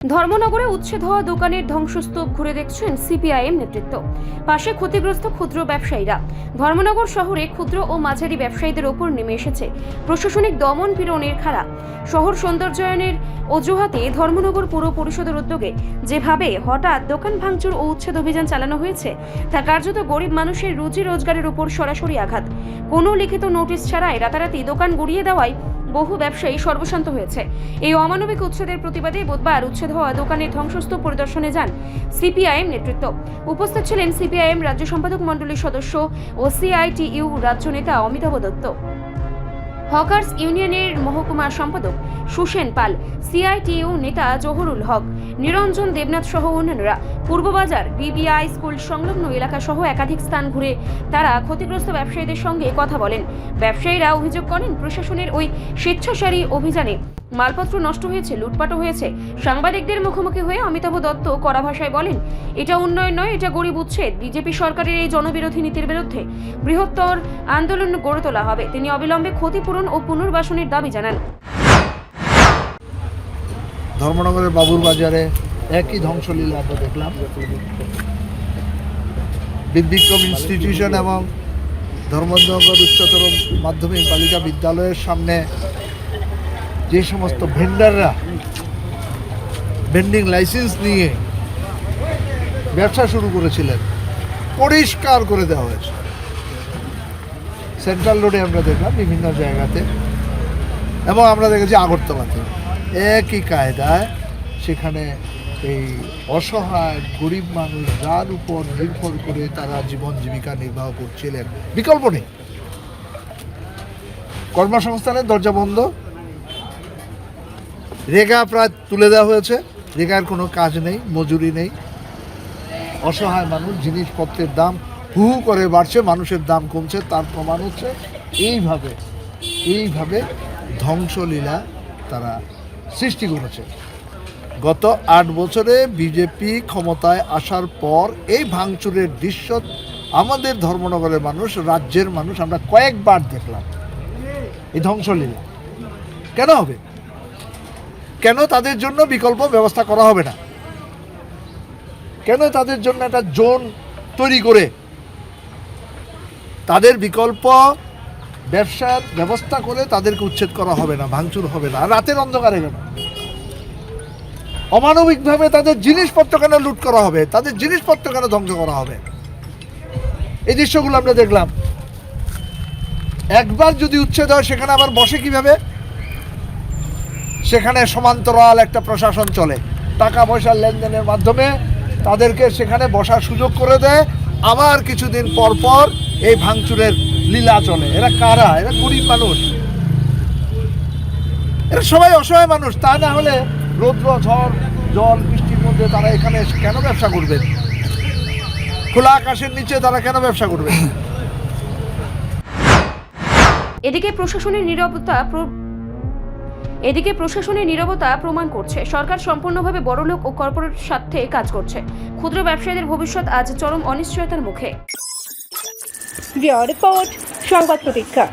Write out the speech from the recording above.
ধর্মনগরে উচ্ছেদ হওয়া দোকানের ধ্বংসস্তূপ ঘুরে দেখছেন সিপিআইএম নেতৃত্ব। পাশে ক্ষতিগ্রস্ত ক্ষুদ্র ব্যবসায়ীরা। ধর্মনগর শহরে ক্ষুদ্র ও মাঝারি ব্যবসায়ীদের ওপর নেমে এসেছে প্রশাসনিক দমন পীড়নের খাড়া। শহর সৌন্দর্যায়নের অজুহাতে ধর্মনগর পুর পরিষদের উদ্যোগে যেভাবে হঠাৎ দোকান ভাঙচুর ও উচ্ছেদ অভিযান চালানো হয়েছে তা কার্যত গরিব মানুষের রুজি রোজগারের উপর সরাসরি আঘাত। কোনো লিখিত নোটিশ ছাড়াই রাতারাতি দোকান গুড়িয়ে দেওয়ায় বহু ব্যবসায়ী সর্বশান্ত হয়েছে। এই অমানবিক উচ্ছেদের প্রতিবাদে বুধবার উচ্ছেদ হওয়া দোকানের ধ্বংসস্তূপ পরিদর্শনে যান সিপিআইএম নেতৃত্ব। উপস্থিত ছিলেন সিপিআইএম রাজ্য সম্পাদক মণ্ডলীর সদস্য ও সিআইটিইউ রাজ্য নেতা অমিতাভ দত্ত, হকার্স ইউনিয়নের মহকুমা সম্পাদক সুসেন পাল, সিআইটিইউ নেতা জহুরুল হক, নিরঞ্জন দেবনাথ সহ অন্যান্যরা। পূর্ববাজার বিবিআই স্কুল সংলগ্ন এলাকা সহ একাধিক স্থান ঘুরে তারা ক্ষতিগ্রস্ত ব্যবসায়ীদের সঙ্গে কথা বলেন। ব্যবসায়ীরা অভিযোগ করেন প্রশাসনের ওই স্বেচ্ছাচারী অভিযানে মালপত্র নষ্ট হয়েছে, লুটপাটও হয়েছে। সাংবাদিকদের মুখোমুখি হয়ে অমিতাভ দত্ত কড়া ভাষায় বলেন, এটা উন্নয়ন নয়, এটা গরিব উচ্ছেদ। বিজেপি সরকারের এই জনবিরোধী নীতির বিরুদ্ধে বৃহত্তর আন্দোলন গড়ে তোলা হবে। তিনি অবিলম্বে ক্ষতিপূরণ ও পুনর্বাসনের দাবি জানান। ধর্মনগরের বাবুর বাজারে একই ধ্বংসলীলা আমরা দেখলাম। বিক্রম ইনস্টিটিউশন এবং ধর্মনগর উচ্চতর মাধ্যমিক বালিকা বিদ্যালয়ের সামনে যে সমস্ত ভেন্ডাররা ভেন্ডিং লাইসেন্স নিয়ে ব্যবসা শুরু করেছিলেন পরিষ্কার করে দেওয়া হয়েছে। সেন্ট্রাল রোডে আমরা দেখলাম, বিভিন্ন জায়গাতে, এবং আমরা দেখেছি আগরতলাতে একই কায়দায় সেখানে এই অসহায় গরিব মানুষ যার উপর নির্ভর করে তারা জীবন জীবিকা নির্বাহ করছিলেন, বিকল্প নেই, কর্মসংস্থানের দরজা বন্ধ, রেগা প্রায় তুলে দেওয়া হয়েছে, রেগার কোনো কাজ নেই, মজুরি নেই, অসহায় মানুষ, জিনিসপত্রের দাম হু হু করে বাড়ছে, মানুষের দাম কমছে। তার প্রমাণ হচ্ছে এইভাবে ধ্বংসলীলা তারা সৃষ্টি করেছে। গত 8 বছরে বিজেপি ক্ষমতায় আসার পর এই ভাঙচুরের দৃশ্য আমাদের ধর্মনগরের মানুষ, রাজ্যের মানুষ আমরা কয়েকবার দেখলাম। এই ধ্বংসলীলা কেন হবে? কেন তাদের জন্য বিকল্প ব্যবস্থা করা হবে না? কেন তাদের জন্য একটা জোন তৈরি করে তাদের বিকল্প ব্যবসার ব্যবস্থা করে তাদেরকে উচ্ছেদ করা হবে না, ভাঙচুর হবে না? রাতের অন্ধকারে কেন? অমানবিকভাবে তাদের জিনিসপত্র কেন লুট করা হবে? তাদের জিনিসপত্র কেন ধ্বংস করা হবে? এই দৃশ্যগুলো আমরা দেখলাম। একবার যদি উচ্ছেদ হয় সেখানে আবার বসে কিভাবে? সেখানে সমান্তরাল একটা প্রশাসন চলে, টাকা পয়সার লেনদেনের মাধ্যমে তাদেরকে সেখানে বসার সুযোগ করে দেয়। আবার কিছুদিন পর পর এই ভাঙচুরের লীলা চলে। এরা কারা? এরা গরিব মানুষ, এরা সবাই অসহায় মানুষ। তা না হলে রৌদ্র, ঝড়, জল, বৃষ্টির মধ্যে তারা এখানে কেন ব্যবসা করবে? খোলা আকাশের নিচে তারা কেন ব্যবসা করবে? এদিকে প্রশাসনের নীরবতা প্রমাণ করছে সরকার সম্পূর্ণভাবে বড়লোক ও কর্পোরেট স্বার্থে কাজ করছে। ক্ষুদ্র ব্যবসায়ীদের ভবিষ্যৎ আজ চরম অনিশ্চয়তার মুখে। রিপোর্ট সংবাদ প্রতীক্ষা।